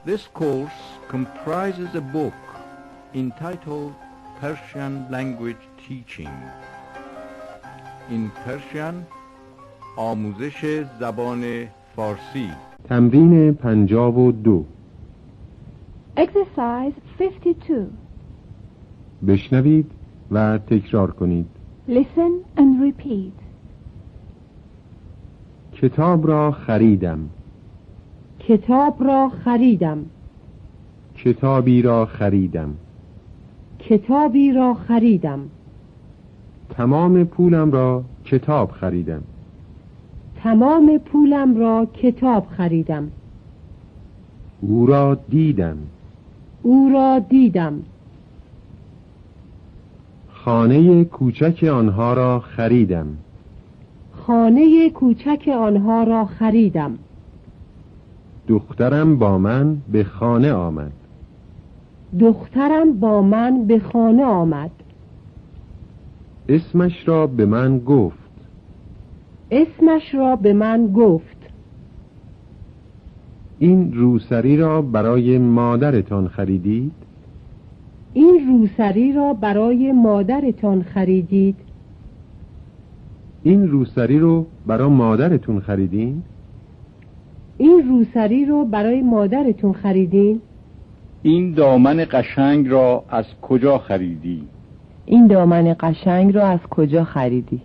This course comprises a book entitled Persian Language Teaching. In Persian, آموزش زبان فارسی. تمرین 52. Exercise 52. بشنوید و تکرار کنید. Listen and repeat. کتاب را خریدم. کتاب را خریدم. کتابی را خریدم. کتابی را خریدم. تمام پولم را کتاب خریدم. تمام پولم را کتاب خریدم. او را دیدم. او را دیدم. خانه کوچک آنها را خریدم. خانه کوچک آنها را خریدم. دخترم با من به خانه آمد. دخترم با من به خانه آمد. اسمش را به من گفت. اسمش را به من گفت. این روسری را برای مادرتان خریدید؟ این روسری را برای مادرتان خریدید؟ این روسری رو برای مادرتون خریدین؟ این روسری رو برای مادرتون خریدین؟ این دامن قشنگ را از کجا خریدی؟ این دامن قشنگ را از کجا خریدی؟